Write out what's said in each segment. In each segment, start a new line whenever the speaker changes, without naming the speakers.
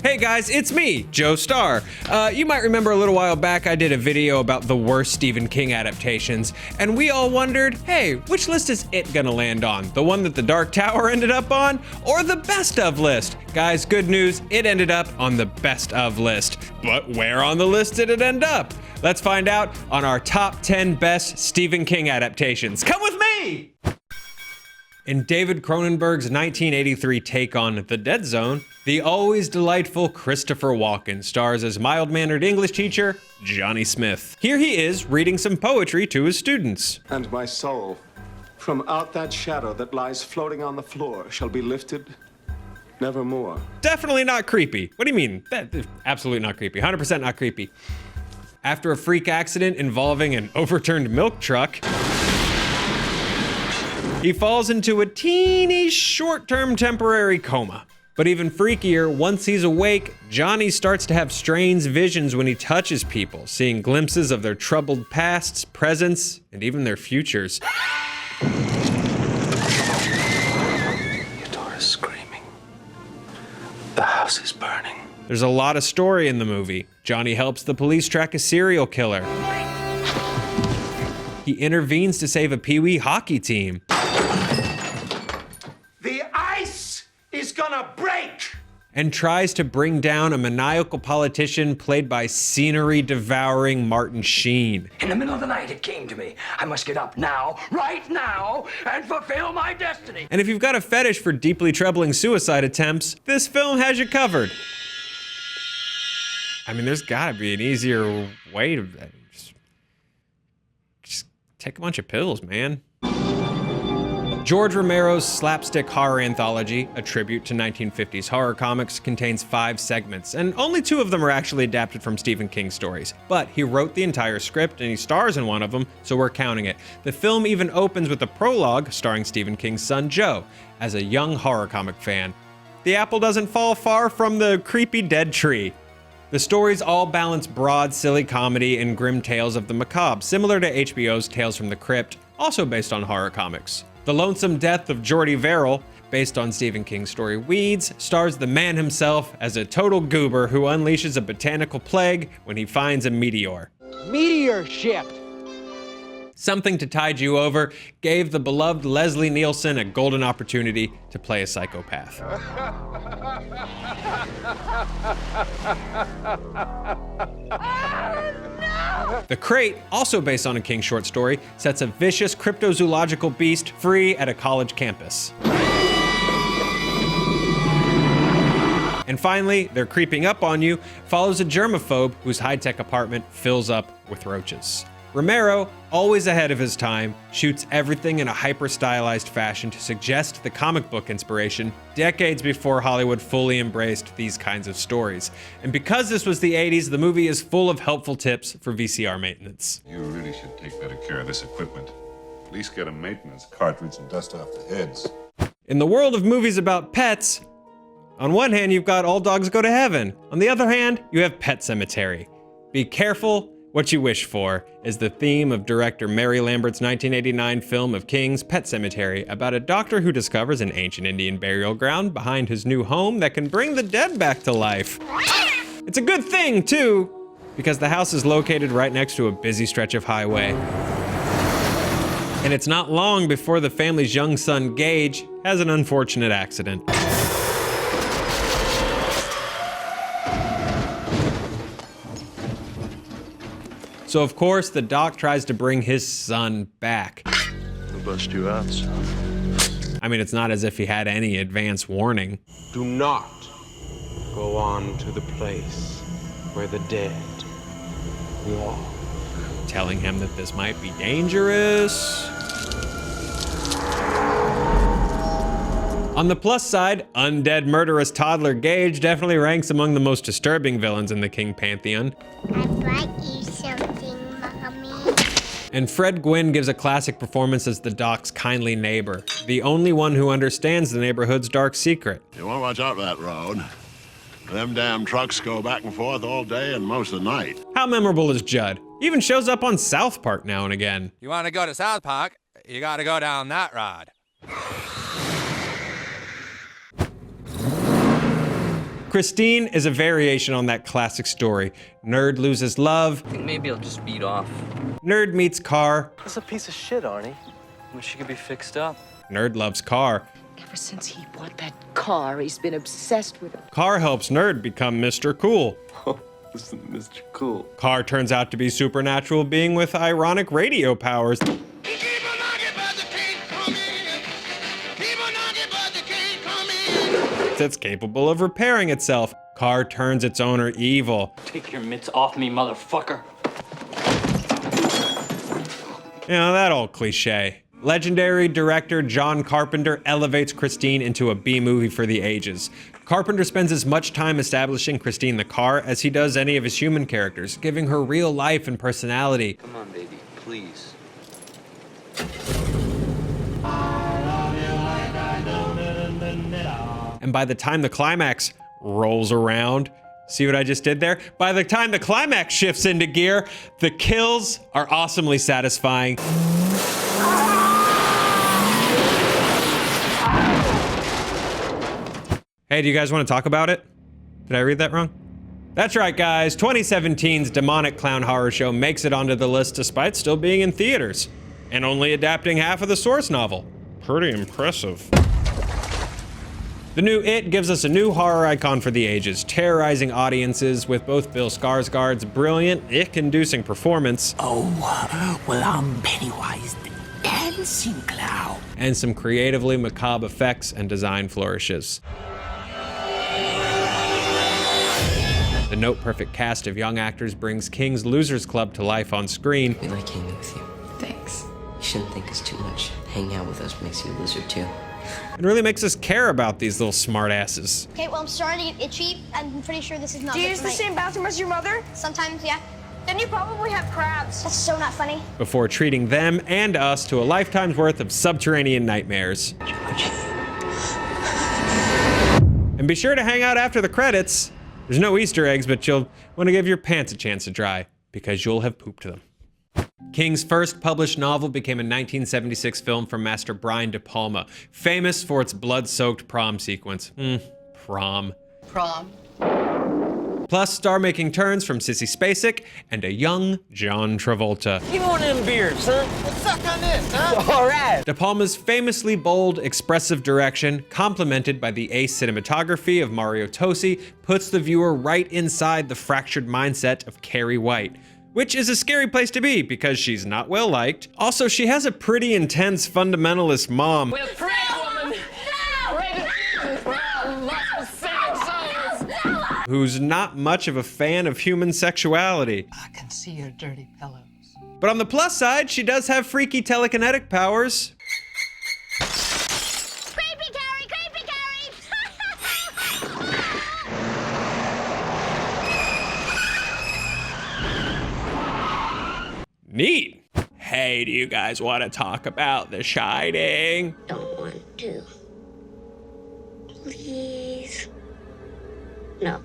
Hey guys, it's me, Joe Starr. You might remember a little while back I did a video about the worst Stephen King adaptations, and we all wondered, hey, which list is it gonna land on? The one that The Dark Tower ended up on, or the best of list? Guys, good news, it ended up on the best of list. But where on the list did it end up? Let's find out on our top 10 best Stephen King adaptations. Come with me! In David Cronenberg's 1983 take on The Dead Zone, the always delightful Christopher Walken stars as mild-mannered English teacher Johnny Smith. Here he is reading some poetry to his students.
And my soul, from out that shadow that lies floating on the floor, shall be lifted nevermore.
Definitely not creepy. What do you mean? Absolutely not creepy. 100% not creepy. After a freak accident involving an overturned milk truck, he falls into a teeny short-term temporary coma. But even freakier, once he's awake, Johnny starts to have strange visions when he touches people, seeing glimpses of their troubled pasts, presents, and even their futures.
Your daughter is screaming. The house is burning.
There's a lot of story in the movie. Johnny helps the police track a serial killer. He intervenes to save a Pee-wee hockey team.
The ice is gonna break!
And tries to bring down a maniacal politician played by scenery-devouring Martin Sheen.
In the middle of the night, it came to me. I must get up now, right now, and fulfill my destiny.
And if you've got a fetish for deeply troubling suicide attempts, this film has you covered. I mean, there's gotta be an easier way to just take a bunch of pills, man. George Romero's slapstick horror anthology, a tribute to 1950s horror comics, contains 5 segments, and only 2 of them are actually adapted from Stephen King stories. But he wrote the entire script and he stars in one of them, so we're counting it. The film even opens with a prologue starring Stephen King's son Joe, as a young horror comic fan. The apple doesn't fall far from the creepy dead tree. The stories all balance broad, silly comedy and grim tales of the macabre, similar to HBO's Tales from the Crypt, also based on horror comics. The Lonesome Death of Jordy Verrill, based on Stephen King's story Weeds, stars the man himself as a total goober who unleashes a botanical plague when he finds a meteor.
Meteor shift!
Something to Tide You Over gave the beloved Leslie Nielsen a golden opportunity to play a psychopath. The Crate, also based on a King short story, sets a vicious cryptozoological beast free at a college campus. And finally, They're Creeping Up on You follows a germaphobe whose high-tech apartment fills up with roaches. Romero, always ahead of his time, shoots everything in a hyper-stylized fashion to suggest the comic book inspiration decades before Hollywood fully embraced these kinds of stories. And because this was the 80s, the movie is full of helpful tips for VCR maintenance.
You really should take better care of this equipment. At least get a maintenance cartridge and dust off the heads.
In the world of movies about pets, on one hand you've got All Dogs Go to Heaven. On the other hand, you have Pet Sematary. Be careful what you wish for is the theme of director Mary Lambert's 1989 film of King's Pet Sematary, about a doctor who discovers an ancient Indian burial ground behind his new home that can bring the dead back to life. It's a good thing, too, because the house is located right next to a busy stretch of highway. And it's not long before the family's young son, Gage, has an unfortunate accident. So of course, the doc tries to bring his son back.
I'll bust you out, son.
I mean, it's not as if he had any advance warning.
Do not go on to the place where the dead walk.
Telling him that this might be dangerous. On the plus side, undead murderous toddler Gage definitely ranks among the most disturbing villains in the King pantheon.
I brought you something, Mommy.
And Fred Gwynne gives a classic performance as the doc's kindly neighbor, the only one who understands the neighborhood's dark secret.
You want to watch out for that road. Them damn trucks go back and forth all day and most of the night.
How memorable is Judd? He even shows up on South Park now and again.
You want to go to South Park? You got to go down that road.
Christine is a variation on that classic story. Nerd loses love.
I think maybe I'll just beat off.
Nerd meets Car.
That's a piece of shit, Arnie. Wish she could be fixed up.
Nerd loves Car.
Ever since he bought that car, he's been obsessed with it.
Car helps Nerd become Mr. Cool.
Oh, listen, Mr. Cool.
Car turns out to be supernatural being with ironic radio powers. That's capable of repairing itself. Car turns its owner evil.
Take your mitts off me, motherfucker.
You know, that old cliche. Legendary director John Carpenter elevates Christine into a B-movie for the ages. Carpenter spends as much time establishing Christine the Car as he does any of his human characters, giving her real life and personality.
Come on, baby, please.
And by the time the climax rolls around, see what I just did there? By the time the climax shifts into gear, the kills are awesomely satisfying. Hey, do you guys want to talk about it? Did I read that wrong? That's right, guys. 2017's demonic clown horror show makes it onto the list despite still being in theaters and only adapting half of the source novel. Pretty impressive. The new It gives us a new horror icon for the ages, terrorizing audiences with both Bill Skarsgård's brilliant, ick-inducing performance.
Oh, well, I'm Pennywise the dancing clown.
And some creatively macabre effects and design flourishes. The note-perfect cast of young actors brings King's Losers Club to life on screen.
We like hanging with you.
Thanks.
You shouldn't think us too much. Hanging out with us makes you a loser too.
It really makes us care about these little smartasses.
Okay, well, I'm starting to get itchy. I'm pretty sure this is not
Do you
good
use
for
the
my-
same bathroom as your mother?
Sometimes, yeah.
Then you probably have crabs.
That's so not funny.
Before treating them and us to a lifetime's worth of subterranean nightmares. And be sure to hang out after the credits. There's no Easter eggs, but you'll want to give your pants a chance to dry, because you'll have pooped them. King's first published novel became a 1976 film from master Brian De Palma, famous for its blood-soaked prom sequence. Prom.
Prom.
Plus star-making turns from Sissy Spacek and a young John Travolta.
Give me one of them beers, son. Let's suck on this, huh? All right.
De Palma's famously bold, expressive direction, complemented by the ace cinematography of Mario Tosi, puts the viewer right inside the fractured mindset of Carrie White. Which is a scary place to be because she's not well liked. Also, she has a pretty intense fundamentalist mom.
We're pray, woman.
Who's not much of a fan of human sexuality.
I can see your dirty pillows.
But on the plus side, she does have freaky telekinetic powers.
Creepy Carrie, creepy Carrie!
Neat. Hey, do you guys want to talk about The Shining?
Don't want to. Please. No.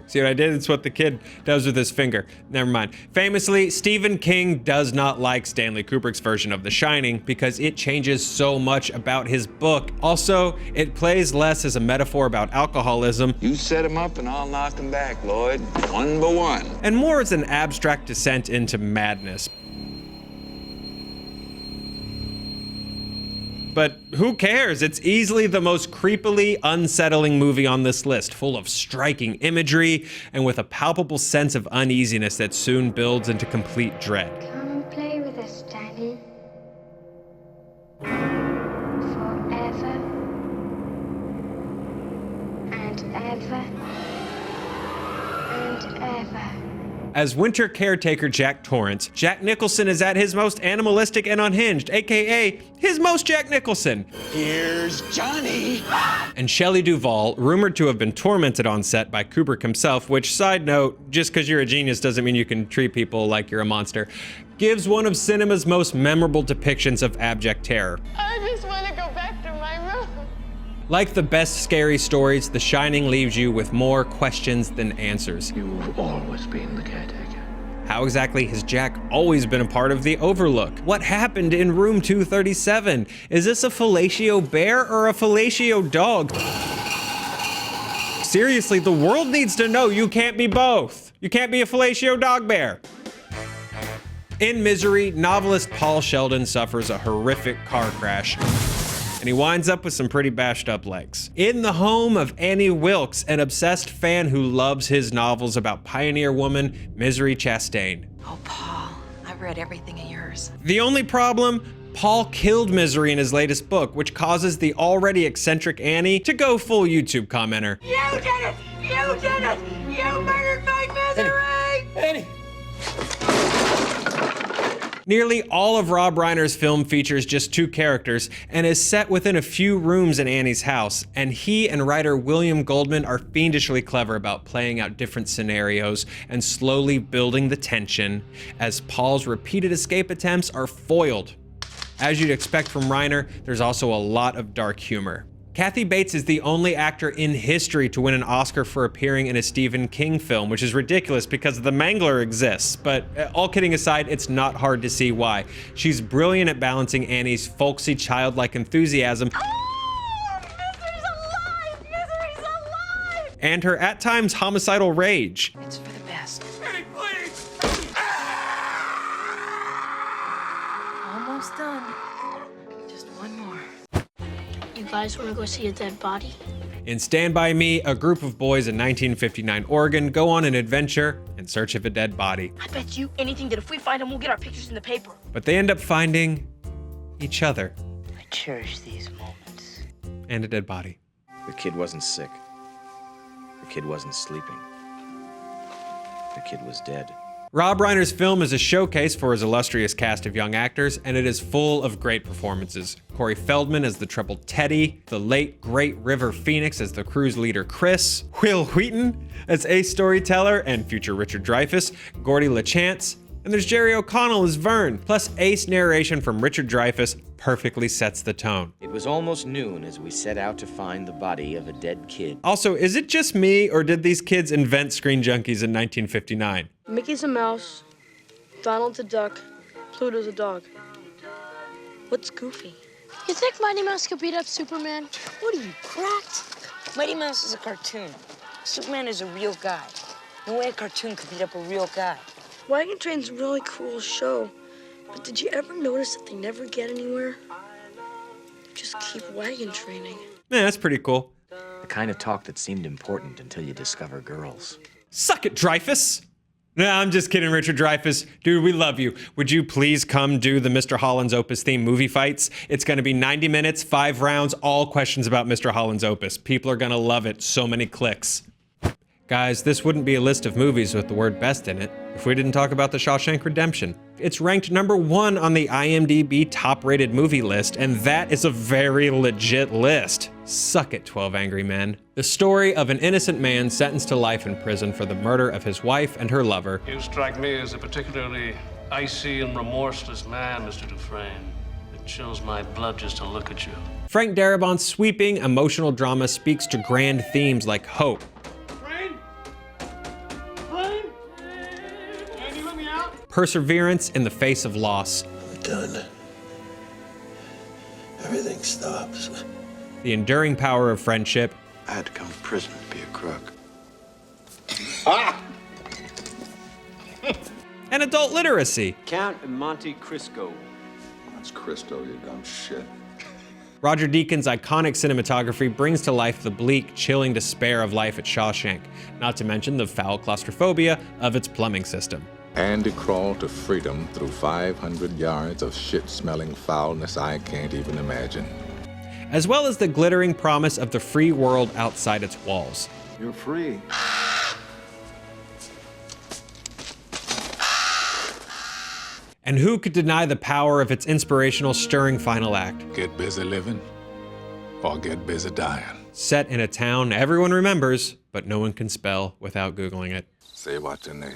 See what I did? It's what the kid does with his finger. Never mind. Famously, Stephen King does not like Stanley Kubrick's version of The Shining because it changes so much about his book. Also, it plays less as a metaphor about alcoholism.
You set him up and I'll knock him back, Lloyd. One by one.
And more as an abstract descent into madness. But who cares? It's easily the most creepily unsettling movie on this list, full of striking imagery and with a palpable sense of uneasiness that soon builds into complete dread.
Come play with us, Daddy. Forever. And ever. And ever.
As winter caretaker Jack Torrance, Jack Nicholson is at his most animalistic and unhinged, aka his most Jack Nicholson.
Here's Johnny.
And Shelley Duvall, rumored to have been tormented on set by Kubrick himself, which, side note, just because you're a genius doesn't mean you can treat people like you're a monster, gives one of cinema's most memorable depictions of abject terror.
I just want to go back to my room.
Like the best scary stories, The Shining leaves you with more questions than answers.
You've always been the caretaker.
How exactly has Jack always been a part of the Overlook? What happened in room 237? Is this a fellatio bear or a fellatio dog? seriously, the world needs to know you can't be both. You can't be a fellatio dog bear. In Misery, novelist Paul Sheldon suffers a horrific car crash, and he winds up with some pretty bashed up legs. In the home of Annie Wilkes, an obsessed fan who loves his novels about pioneer woman Misery Chastain.
Oh, Paul, I've read everything of yours.
The only problem? Paul killed Misery in his latest book, which causes the already eccentric Annie to go full YouTube commenter.
You did it! You did it! You murdered my Misery!
Annie!
Nearly all of Rob Reiner's film features just two characters and is set within a few rooms in Annie's house, and he and writer William Goldman are fiendishly clever about playing out different scenarios and slowly building the tension as Paul's repeated escape attempts are foiled. As you'd expect from Reiner, there's also a lot of dark humor. Kathy Bates is the only actor in history to win an Oscar for appearing in a Stephen King film, which is ridiculous because The Mangler exists, but all kidding aside, it's not hard to see why. She's brilliant at balancing Annie's folksy, childlike enthusiasm
Misery's alive! Misery's alive!
and her at times homicidal rage.
It's for the best.
Annie, please!
Almost done. Just one more.
You guys want to go see a dead body?
In Stand By Me, a group of boys in 1959 Oregon go on an adventure in search of a dead body.
I bet you anything that if we find him, we'll get our pictures in the paper.
But they end up finding each other.
I cherish these moments.
And a dead body.
The kid wasn't sick. The kid wasn't sleeping. The kid was dead.
Rob Reiner's film is a showcase for his illustrious cast of young actors, and it is full of great performances. Corey Feldman as the troubled Teddy, the late, great River Phoenix as the crew's leader Chris, Will Wheaton as ace storyteller and future Richard Dreyfuss, Gordy LaChance, and there's Jerry O'Connell as Vern, plus ace narration from Richard Dreyfuss perfectly sets the tone.
It was almost noon as we set out to find the body of a dead kid.
Also, is it just me, or did these kids invent ScreenJunkies in 1959?
Mickey's a mouse, Donald's a duck, Pluto's a dog. What's Goofy?
You think Mighty Mouse could beat up Superman?
What are you, cracked? Mighty Mouse is a cartoon. Superman is a real guy. No way a cartoon could beat up a real guy. Wagon Train's a really cool show, but did you ever notice that they never get anywhere? They just keep wagon training.
Yeah, that's pretty cool.
The kind of talk that seemed important until you discover girls.
Suck it, Dreyfuss! No, I'm just kidding, Richard Dreyfuss. Dude, we love you. Would you please come do the Mr. Holland's Opus theme movie fights? It's gonna be 90 minutes, 5 rounds, all questions about Mr. Holland's Opus. People are gonna love it. So many clicks. Guys, this wouldn't be a list of movies with the word best in it if we didn't talk about the Shawshank Redemption. It's ranked #1 on the IMDb top-rated movie list, and that is a very legit list. Suck it, 12 Angry Men. The story of an innocent man sentenced to life in prison for the murder of his wife and her lover.
You strike me as a particularly icy and remorseless man, Mr. Dufresne. It chills my blood just to look at you.
Frank Darabont's sweeping, emotional drama speaks to grand themes like hope, perseverance in the face of loss,
I'm done. Everything stops.
the enduring power of friendship,
I had to come to prison to be a crook.
and adult literacy.
Count Monte Cristo.
That's Cristo, you dumb shit.
Roger Deakins' iconic cinematography brings to life the bleak, chilling despair of life at Shawshank, not to mention the foul claustrophobia of its plumbing system.
Andy crawled to freedom through 500 yards of shit-smelling foulness I can't even imagine.
As well as the glittering promise of the free world outside its walls.
You're free.
And who could deny the power of its inspirational, stirring final act?
Get busy living, or get busy dying.
Set in a town everyone remembers, but no one can spell without Googling it.
Say what you know.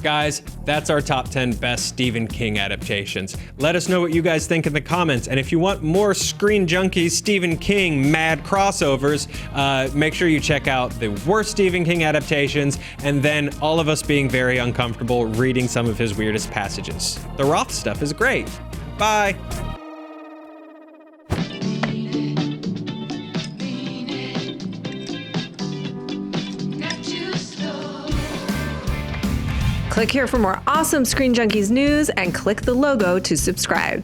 Guys, that's our top 10 best Stephen King adaptations. Let us know what you guys think in the comments, and if you want more ScreenJunkies Stephen King mad crossovers, make sure you check out the worst Stephen King adaptations, and then all of us being very uncomfortable reading some of his weirdest passages. The Roth stuff is great. Bye.
Click here for more awesome Screen Junkies news and click the logo to subscribe.